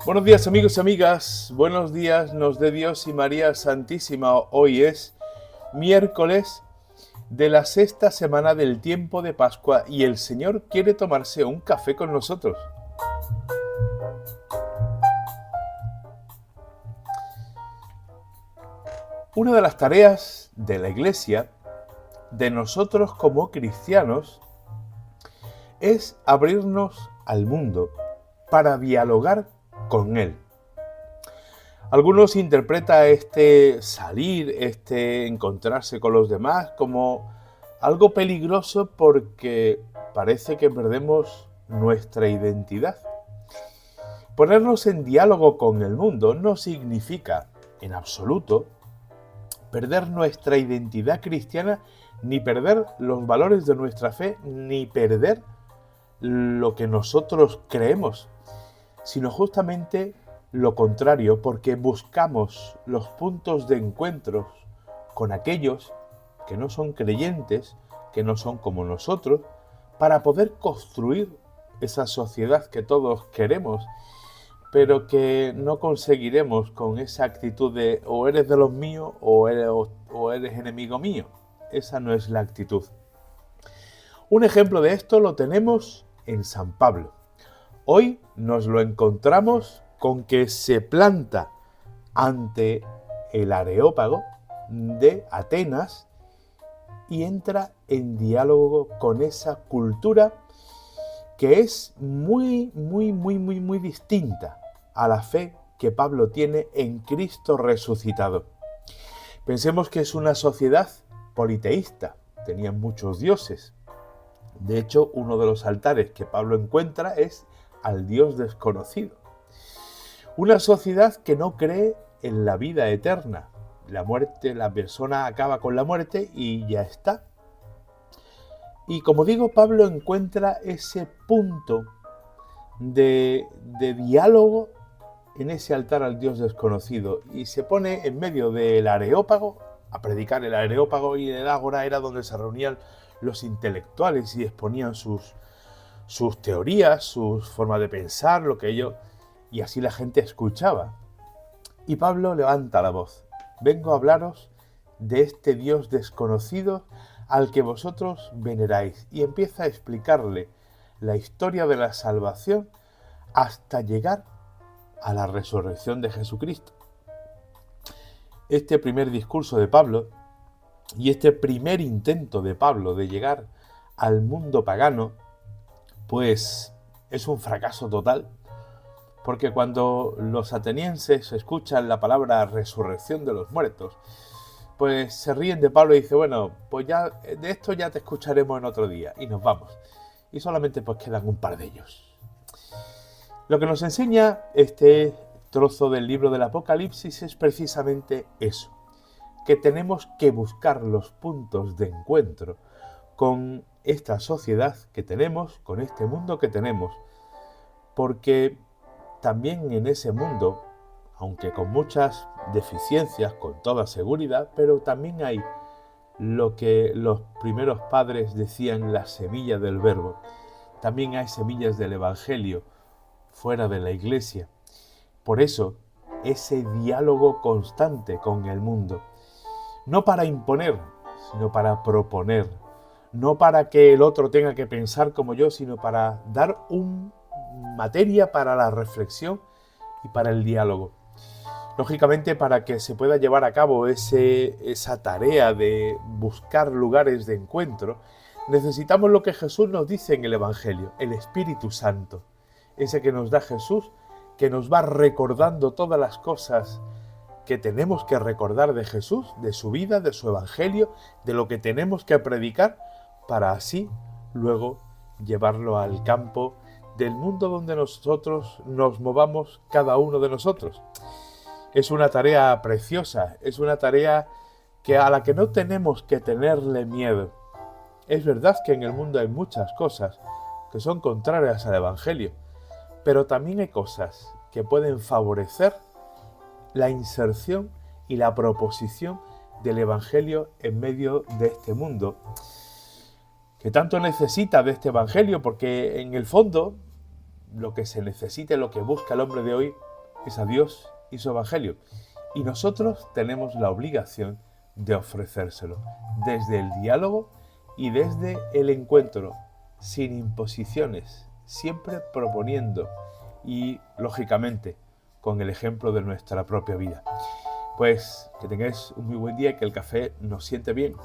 Buenos días amigos y amigas, buenos días nos dé Dios y María Santísima. Hoy es miércoles de la sexta semana del tiempo de Pascua y el Señor quiere tomarse un café con nosotros. Una de las tareas de la Iglesia, de nosotros como cristianos, es abrirnos al mundo para dialogar con Él. Algunos interpretan este salir, este encontrarse con los demás como algo peligroso porque parece que perdemos nuestra identidad. Ponernos en diálogo con el mundo no significa, en absoluto, perder nuestra identidad cristiana, ni perder los valores de nuestra fe, ni perder lo que nosotros creemos, sino justamente lo contrario, porque buscamos los puntos de encuentro con aquellos que no son creyentes, que no son como nosotros, para poder construir esa sociedad que todos queremos, pero que no conseguiremos con esa actitud de o eres de los míos o eres enemigo mío. Esa no es la actitud. Un ejemplo de esto lo tenemos en San Pablo. Hoy nos lo encontramos con que se planta ante el Areópago de Atenas y entra en diálogo con esa cultura que es muy distinta a la fe que Pablo tiene en Cristo resucitado. Pensemos que es una sociedad politeísta, tenían muchos dioses. De hecho, uno de los altares que Pablo encuentra es al Dios desconocido. Una sociedad que no cree en la vida eterna. La muerte, la persona acaba con la muerte y ya está. Y como digo, Pablo encuentra ese punto de diálogo en ese altar al Dios desconocido y se pone en medio del Areópago a predicar. El Areópago y el Ágora era donde se reunían los intelectuales y exponían sus teorías, sus formas de pensar, lo que ellos... Y así la gente escuchaba. Y Pablo levanta la voz. Vengo a hablaros de este Dios desconocido al que vosotros veneráis. Y empieza a explicarle la historia de la salvación hasta llegar a la resurrección de Jesucristo. Este primer discurso de Pablo y este primer intento de Pablo de llegar al mundo pagano, pues es un fracaso total. Porque cuando los atenienses escuchan la palabra resurrección de los muertos, pues se ríen de Pablo y dicen, bueno, pues ya de esto ya te escucharemos en otro día, y nos vamos. Y solamente pues quedan un par de ellos. Lo que nos enseña este trozo del libro del Apocalipsis es precisamente eso, que tenemos que buscar los puntos de encuentro con esta sociedad que tenemos, con este mundo que tenemos, porque también en ese mundo, aunque con muchas deficiencias, con toda seguridad, pero también hay lo que los primeros padres decían, la semilla del verbo. También hay semillas del Evangelio fuera de la Iglesia. Por eso, ese diálogo constante con el mundo. No para imponer, sino para proponer. No para que el otro tenga que pensar como yo, sino para dar materia para la reflexión y para el diálogo. Lógicamente, para que se pueda llevar a cabo esa tarea de buscar lugares de encuentro, necesitamos lo que Jesús nos dice en el Evangelio, el Espíritu Santo, ese que nos da Jesús, que nos va recordando todas las cosas que tenemos que recordar de Jesús, de su vida, de su Evangelio, de lo que tenemos que predicar, para así luego llevarlo al campo del mundo donde nosotros nos movamos cada uno de nosotros. Es una tarea preciosa, es una tarea a la que no tenemos que tenerle miedo. Es verdad que en el mundo hay muchas cosas que son contrarias al Evangelio, pero también hay cosas que pueden favorecer la inserción y la proposición del Evangelio en medio de este mundo, que tanto necesita de este Evangelio, porque en el fondo lo que se necesita, lo que busca el hombre de hoy, es a Dios y su Evangelio. Y nosotros tenemos la obligación de ofrecérselo desde el diálogo y desde el encuentro, sin imposiciones, siempre proponiendo y, lógicamente, con el ejemplo de nuestra propia vida. Pues que tengáis un muy buen día y que el café nos siente bien.